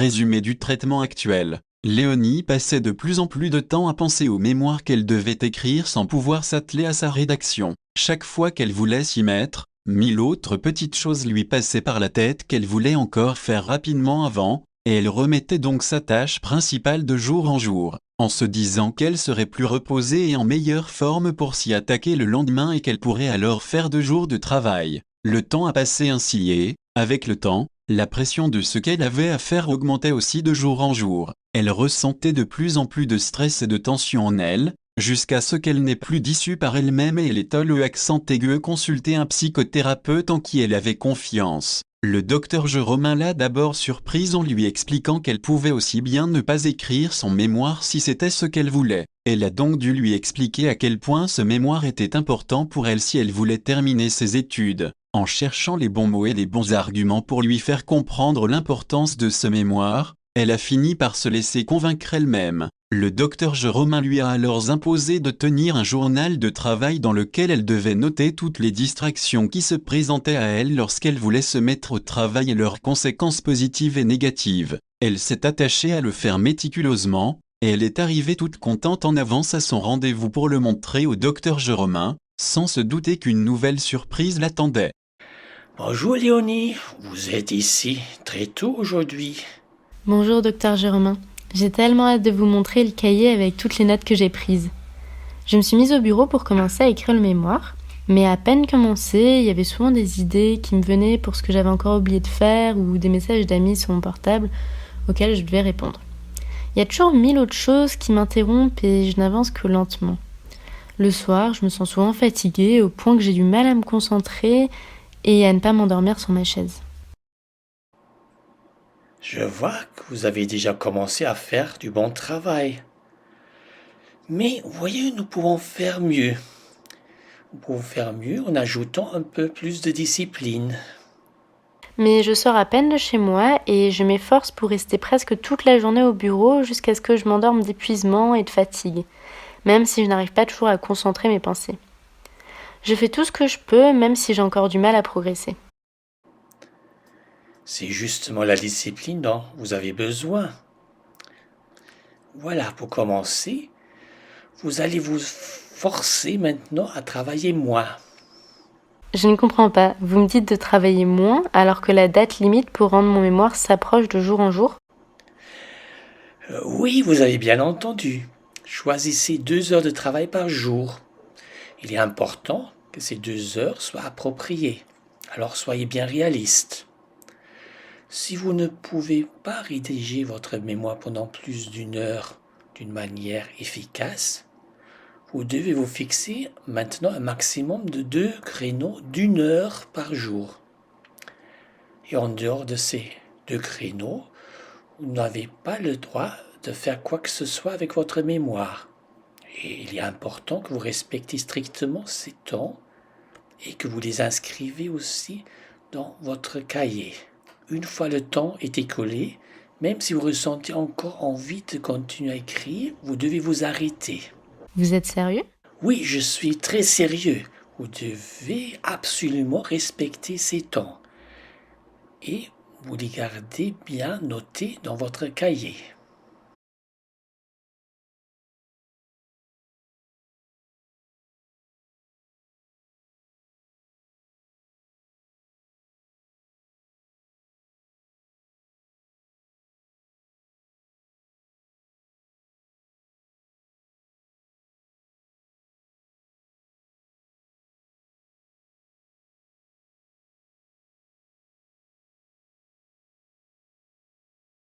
Résumé du traitement actuel. Léonie passait de plus en plus de temps à penser aux mémoires qu'elle devait écrire sans pouvoir s'atteler à sa rédaction. Chaque fois qu'elle voulait s'y mettre, mille autres petites choses lui passaient par la tête qu'elle voulait encore faire rapidement avant, et elle remettait donc sa tâche principale de jour en jour, en se disant qu'elle serait plus reposée et en meilleure forme pour s'y attaquer le lendemain et qu'elle pourrait alors faire 2 jours de travail. Le temps a passé ainsi et, avec le temps, la pression de ce qu'elle avait à faire augmentait aussi de jour en jour. Elle ressentait de plus en plus de stress et de tension en elle, jusqu'à ce qu'elle n'ait plus d'issue par elle-même et elle ait le accent aigu consulter un psychothérapeute en qui elle avait confiance. Le docteur Jérôme l'a d'abord surprise en lui expliquant qu'elle pouvait aussi bien ne pas écrire son mémoire si c'était ce qu'elle voulait. Elle a donc dû lui expliquer à quel point ce mémoire était important pour elle si elle voulait terminer ses études. En cherchant les bons mots et les bons arguments pour lui faire comprendre l'importance de ce mémoire, elle a fini par se laisser convaincre elle-même. Le docteur Jérôme lui a alors imposé de tenir un journal de travail dans lequel elle devait noter toutes les distractions qui se présentaient à elle lorsqu'elle voulait se mettre au travail et leurs conséquences positives et négatives. Elle s'est attachée à le faire méticuleusement, et elle est arrivée toute contente en avance à son rendez-vous pour le montrer au docteur Jérôme, sans se douter qu'une nouvelle surprise l'attendait. Bonjour Léonie, vous êtes ici très tôt aujourd'hui. Bonjour docteur Jérôme. J'ai tellement hâte de vous montrer le cahier avec toutes les notes que j'ai prises. Je me suis mise au bureau pour commencer à écrire le mémoire, mais à peine commencé, il y avait souvent des idées qui me venaient pour ce que j'avais encore oublié de faire ou des messages d'amis sur mon portable auxquels je devais répondre. Il y a toujours 1000 autres choses qui m'interrompent et je n'avance que lentement. Le soir, je me sens souvent fatiguée au point que j'ai du mal à me concentrer et à ne pas m'endormir sur ma chaise. Je vois que vous avez déjà commencé à faire du bon travail. Mais voyez, nous pouvons faire mieux. Nous pouvons faire mieux en ajoutant un peu plus de discipline. Mais je sors à peine de chez moi et je m'efforce pour rester presque toute la journée au bureau jusqu'à ce que je m'endorme d'épuisement et de fatigue, même si je n'arrive pas toujours à concentrer mes pensées. Je fais tout ce que je peux, même si j'ai encore du mal à progresser. C'est justement la discipline dont vous avez besoin. Voilà, pour commencer, vous allez vous forcer maintenant à travailler moins. Je ne comprends pas, vous me dites de travailler moins alors que la date limite pour rendre mon mémoire s'approche de jour en jour ? Oui, vous avez bien entendu. Choisissez 2 heures de travail par jour. Il est important que ces 2 heures soient appropriées. Alors soyez bien réaliste. Si vous ne pouvez pas rédiger votre mémoire pendant plus d'1 heure d'une manière efficace, vous devez vous fixer maintenant un maximum de 2 créneaux d'1 heure par jour. Et en dehors de ces 2 créneaux, vous n'avez pas le droit de faire quoi que ce soit avec votre mémoire. Et il est important que vous respectiez strictement ces temps et que vous les inscrivez aussi dans votre cahier. Une fois le temps est écoulé, même si vous ressentez encore envie de continuer à écrire, vous devez vous arrêter. Vous êtes sérieux ? Oui, je suis très sérieux. Vous devez absolument respecter ces temps. Et vous les gardez bien notés dans votre cahier.